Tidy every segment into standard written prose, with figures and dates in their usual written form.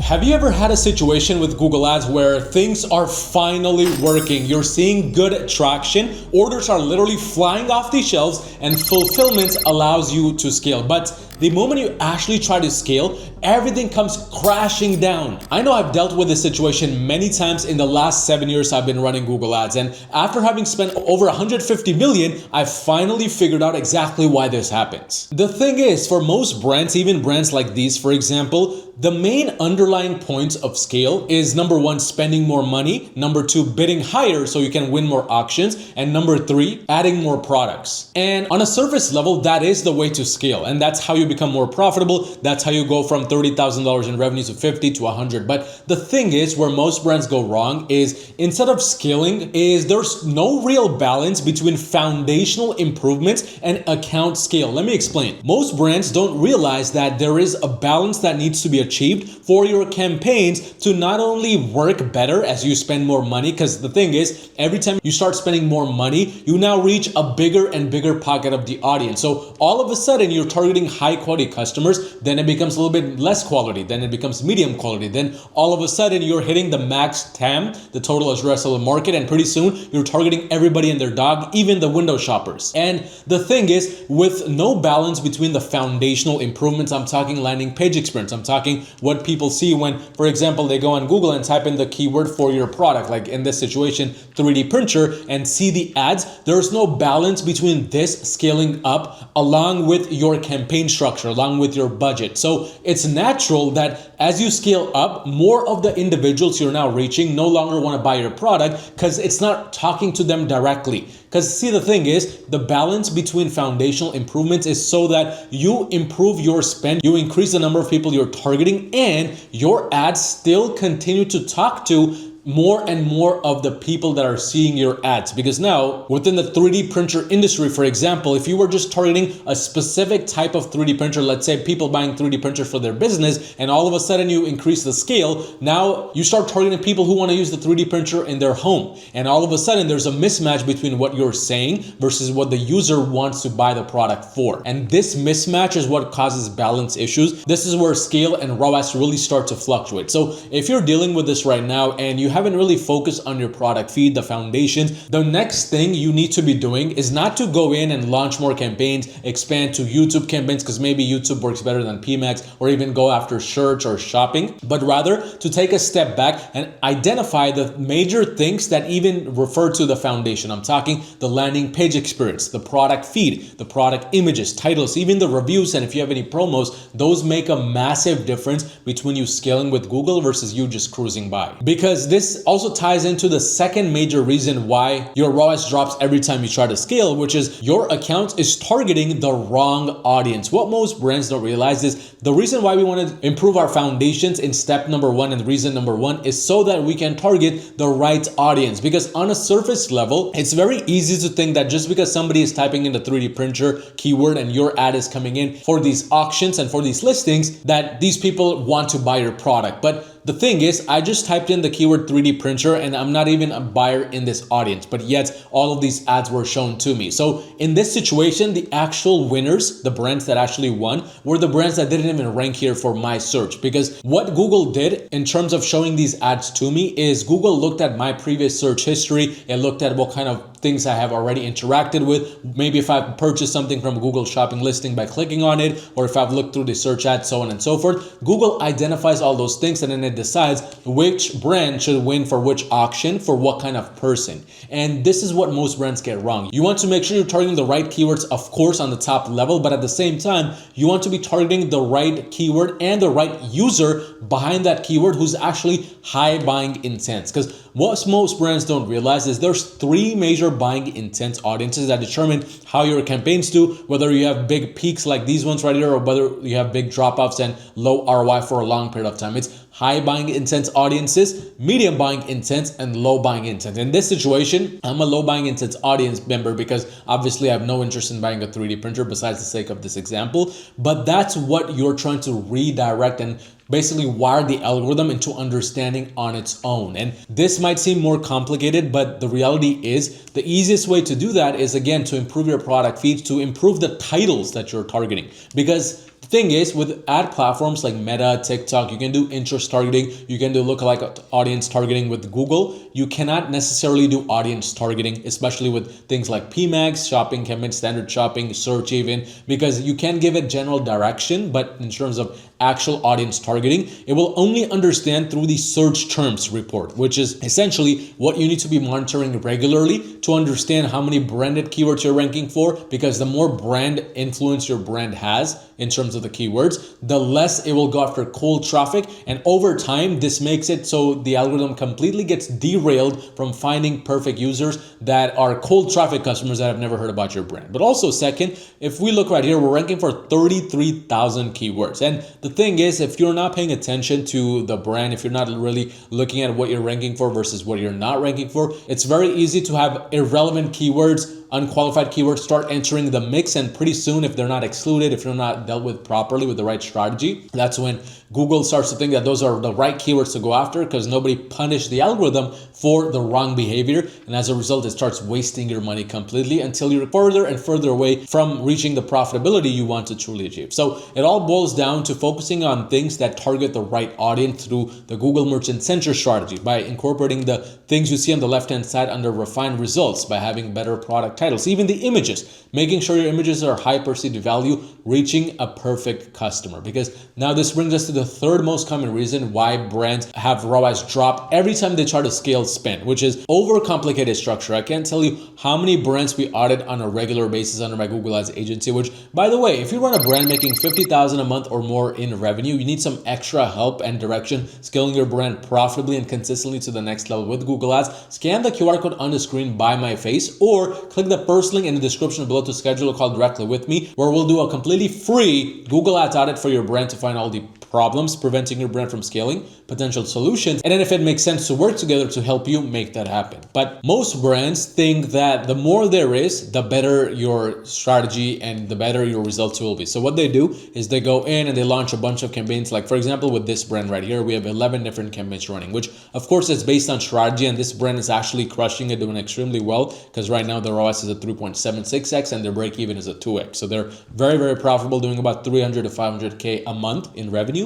Have you ever had a situation with Google Ads where things are finally working? You're seeing good traction, orders are literally flying off the shelves, and fulfillment allows you to scale. But the moment you actually try to scale, everything comes crashing down. I know I've dealt with this situation many times in the last 7 years I've been running Google Ads, and after having spent over 150 million, I finally figured out exactly why this happens. The thing is, for most brands, even brands like these, for example, the main underlying points of scale is number one, spending more money, number two, bidding higher so you can win more auctions, and number three, adding more products. And on a surface level, that is the way to scale, and that's how you become more profitable. That's how you go from $30,000 in revenue to 50 to 100. But the thing is, where most brands go wrong is instead of scaling, there's no real balance between foundational improvements and account scale. Let me explain. Most brands don't realize that there is a balance that needs to be achieved for your campaigns to not only work better as you spend more money, because the thing is, every time you start spending more money, you now reach a bigger and bigger pocket of the audience. So all of a sudden, you're targeting high quality customers, then it becomes a little bit less quality, then it becomes medium quality, then all of a sudden you're hitting the max TAM, the total addressable market, and pretty soon you're targeting everybody and their dog, even the window shoppers. And the thing is, with no balance between the foundational improvements, I'm talking landing page experience, I'm talking what people see when, for example, they go on Google and type in the keyword for your product, like in this situation, 3D printer, and see the ads, there's no balance between this scaling up along with your campaign structure, along with your budget. So it's natural that as you scale up, more of the individuals you're now reaching no longer want to buy your product because it's not talking to them directly. Because see, the thing is, the balance between foundational improvements is so that you improve your spend, you increase the number of people you're targeting, and your ads still continue to talk to more and more of the people that are seeing your ads. Because now within the 3D printer industry, for example, if you were just targeting a specific type of 3D printer, let's say people buying 3D printers for their business, and all of a sudden you increase the scale, now you start targeting people who want to use the 3D printer in their home. And all of a sudden there's a mismatch between what you're saying versus what the user wants to buy the product for. And this mismatch is what causes balance issues. This is where scale and ROAS really start to fluctuate. So if you're dealing with this right now and you haven't really focused on your product feed, the foundations, the next thing you need to be doing is not to go in and launch more campaigns, expand to YouTube campaigns, because maybe YouTube works better than PMAX, or even go after search or shopping, but rather to take a step back and identify the major things that even refer to the foundation. I'm talking the landing page experience, the product feed, the product images, titles, even the reviews, and if you have any promos, those make a massive difference between you scaling with Google versus you just cruising by. Because this also ties into the second major reason why your ROAS drops every time you try to scale, which is your account is targeting the wrong audience. What most brands don't realize is the reason why we want to improve our foundations in step number one and reason number one is so that we can target the right audience. Because on a surface level, it's very easy to think that just because somebody is typing in the 3D printer keyword and your ad is coming in for these auctions and for these listings, that these people want to buy your product. But the thing is, I just typed in the keyword 3D printer and I'm not even a buyer in this audience, but yet all of these ads were shown to me. So in this situation, the actual winners, the brands that actually won, were the brands that didn't even rank here for my search. Because what Google did in terms of showing these ads to me is Google looked at my previous search history. It looked at what kind of things I have already interacted with. Maybe if I've purchased something from a Google shopping listing by clicking on it, or if I've looked through the search ads, so on and so forth. Google identifies all those things and then it decides which brand should win for which auction for what kind of person. And this is what most brands get wrong. You want to make sure you're targeting the right keywords, of course, on the top level, but at the same time, you want to be targeting the right keyword and the right user behind that keyword who's actually high buying intent. Because what most brands don't realize is there's three major buying intent audiences that determine how your campaigns do, whether you have big peaks like these ones right here, or whether you have big dropouts and low ROI for a long period of time. It's high buying intent audiences, medium buying intent, and low buying intent. In this situation, I'm a low buying intent audience member because obviously I have no interest in buying a 3D printer besides the sake of this example, but that's what you're trying to redirect and basically wire the algorithm into understanding on its own. And this might seem more complicated, but the reality is the easiest way to do that is, again, to improve your product feed, to improve the titles that you're targeting. Because thing is, with ad platforms like Meta, TikTok, you can do interest targeting, you can do lookalike audience targeting with Google. You cannot necessarily do audience targeting, especially with things like PMAX, shopping campaign, standard shopping, search even, because you can give it general direction, but in terms of actual audience targeting, it will only understand through the search terms report, which is essentially what you need to be monitoring regularly to understand how many branded keywords you're ranking for, because the more brand influence your brand has in terms of the keywords, the less it will go after cold traffic. And over time, this makes it so the algorithm completely gets derailed from finding perfect users that are cold traffic customers that have never heard about your brand. But also second, if we look right here, we're ranking for 33,000 keywords. And the thing is, if you're not paying attention to the brand, if you're not really looking at what you're ranking for versus what you're not ranking for, it's very easy to have irrelevant keywords, unqualified keywords start entering the mix, and pretty soon, if they're not excluded, if they're not dealt with properly with the right strategy, that's when Google starts to think that those are the right keywords to go after, because nobody punished the algorithm for the wrong behavior, and as a result, it starts wasting your money completely until you're further and further away from reaching the profitability you want to truly achieve. So it all boils down to focusing on things that target the right audience through the Google Merchant Center strategy, by incorporating the things you see on the left-hand side under refined results, by having better product titles, even the images, making sure your images are high perceived value, reaching a perfect customer. Because now this brings us to the third most common reason why brands have ROAS drop every time they try to scale spend, which is overcomplicated structure. I can't tell you how many brands we audit on a regular basis under my Google Ads agency, which, by the way, if you run a brand making $50,000 a month or more in revenue, you need some extra help and direction scaling your brand profitably and consistently to the next level with Google Ads. Scan the QR code on the screen by my face, or click the first link in the description below to schedule a call directly with me, where we'll do a completely free Google Ads audit for your brand to find all the problems preventing your brand from scaling, potential solutions, and then if it makes sense to work together to help you make that happen. But most brands think that the more there is, the better your strategy and the better your results will be. So what they do is they go in and they launch a bunch of campaigns. Like for example, with this brand right here, we have 11 different campaigns running, which of course is based on strategy, and this brand is actually crushing it, doing extremely well, because right now the ROAS is a 3.76x and their break even is a 2x. So they're very, very profitable, doing about 300 to 500K a month in revenue.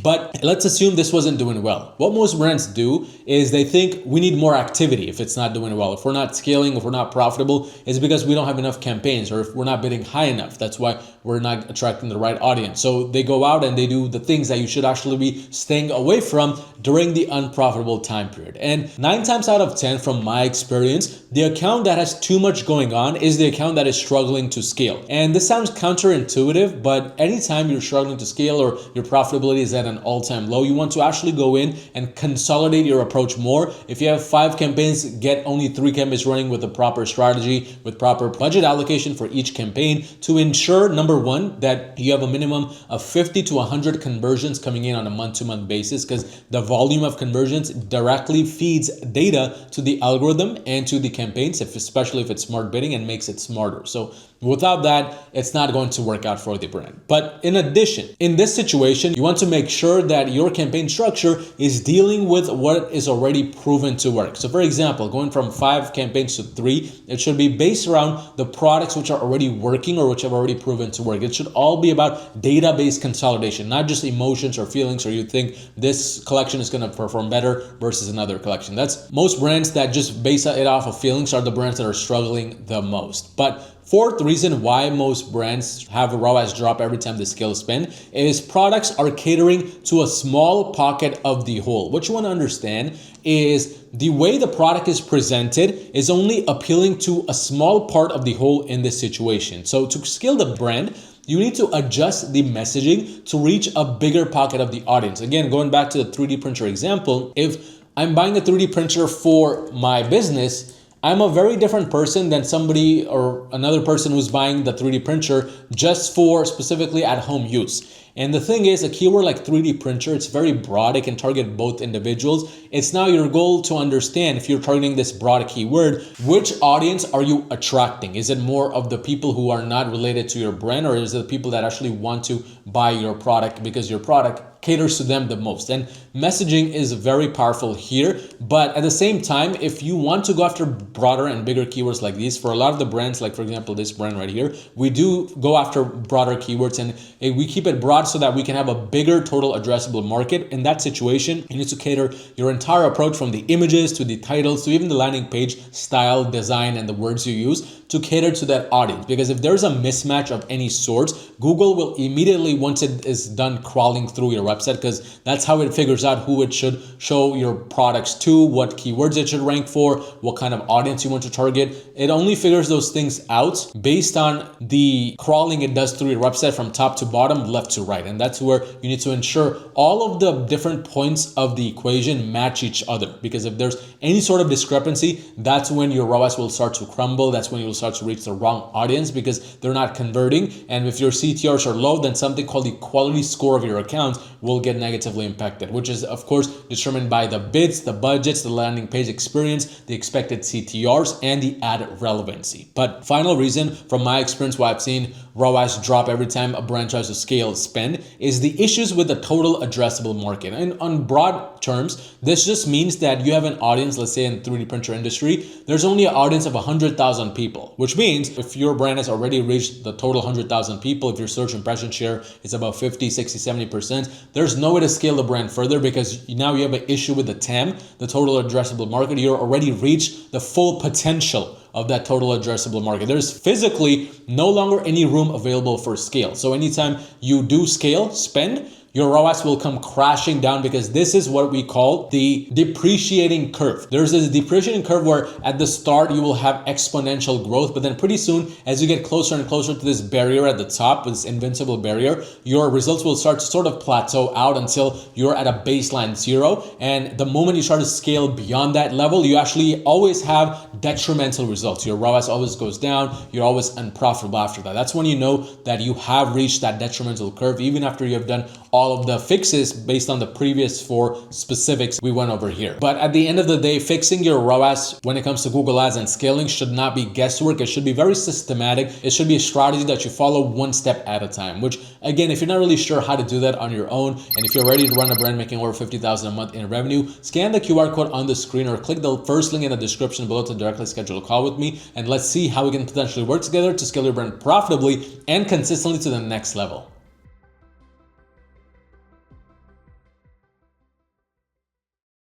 But let's assume this wasn't doing well. What most brands do is they think we need more activity if it's not doing well. If we're not scaling, if we're not profitable, it's because we don't have enough campaigns, or if we're not bidding high enough. That's why we're not attracting the right audience. So they go out and they do the things that you should actually be staying away from during the unprofitable time period. And 9 times out of 10, from my experience, the account that has too much going on is the account that is struggling to scale. And this sounds counterintuitive, but anytime you're struggling to scale or your profitability is at an all-time low, you want to actually go in and consolidate your approach more. If you have 5 campaigns, get only 3 campaigns running with a proper strategy, with proper budget allocation for each campaign, to ensure, number one, that you have a minimum of 50 to 100 conversions coming in on a month-to-month basis, because the volume of conversions directly feeds data to the algorithm and to the campaigns, especially if it's smart bidding, and makes it smarter. So without that, it's not going to work out for the brand. But in addition, in this situation, you want to make sure that your campaign structure is dealing with what is already proven to work. So for example, going from 5 campaigns to 3, it should be based around the products which are already working or which have already proven to work. It should all be about database consolidation, not just emotions or feelings, or you think this collection is going to perform better versus another collection. That's most brands that just base it off of feelings are the brands that are struggling the most. But fourth reason why most brands have a ROAS drop every time they scale spend is products are catering to a small pocket of the whole. What you want to understand is the way the product is presented is only appealing to a small part of the whole in this situation. So to scale the brand, you need to adjust the messaging to reach a bigger pocket of the audience. Again, going back to the 3D printer example, if I'm buying a 3D printer for my business, I'm a very different person than somebody or another person who's buying the 3D printer just for specifically at home use. And the thing is, a keyword like 3D printer, it's very broad. It can target both individuals. It's now your goal to understand, if you're targeting this broad keyword, which audience are you attracting? Is it more of the people who are not related to your brand, or is it the people that actually want to buy your product because your product caters to them the most? And messaging is very powerful here. But at the same time, if you want to go after broader and bigger keywords like these, for a lot of the brands, like for example, this brand right here, we do go after broader keywords, and we keep it broad so that we can have a bigger total addressable market. In that situation, you need to cater your entire approach, from the images to the titles to even the landing page style, design, and the words you use, to cater to that audience. Because if there's a mismatch of any sort, Google will immediately, once it is done crawling through your website, because that's how it figures out who it should show your products to, what keywords it should rank for, what kind of audience you want to target. It only figures those things out based on the crawling it does through your website from top to bottom, left to right. And that's where you need to ensure all of the different points of the equation match each other. Because if there's any sort of discrepancy, that's when your ROAS will start to crumble. That's when you'll start to reach the wrong audience, because they're not converting. And if your CTRs are low, then something called the quality score of your account will get negatively impacted, which is of course determined by the bids, the budgets, the landing page experience, the expected CTRs, and the ad relevancy. But final reason from my experience why I've seen ROAS drop every time a brand tries to scale spend is the issues with the total addressable market. And on broad terms, this just means that you have an audience, let's say in 3D printer industry, there's only an audience of 100,000 people, which means if your brand has already reached the total 100,000 people, if your search impression share is about 50, 60, 70%, there's no way to scale the brand further, because now you have an issue with the TAM, the total addressable market. You're already reached the full potential of that total addressable market. There's physically no longer any room available for scale. So anytime you do scale, spend, your ROAS will come crashing down, because this is what we call the depreciating curve. There's this depreciating curve where at the start you will have exponential growth, but then pretty soon, as you get closer and closer to this barrier at the top, this invincible barrier, your results will start to sort of plateau out until you're at a baseline 0. And the moment you start to scale beyond that level, you actually always have detrimental results. Your ROAS always goes down. You're always unprofitable after that. That's when you know that you have reached that detrimental curve, even after you have done all of the fixes based on the previous 4 specifics we went over here. But at the end of the day, fixing your ROAS when it comes to Google Ads and scaling should not be guesswork. It should be very systematic. It should be a strategy that you follow one step at a time, which again, if you're not really sure how to do that on your own, and if you're ready to run a brand making over $50,000 a month in revenue, scan the QR code on the screen or click the first link in the description below to directly schedule a call with me, and let's see how we can potentially work together to scale your brand profitably and consistently to the next level.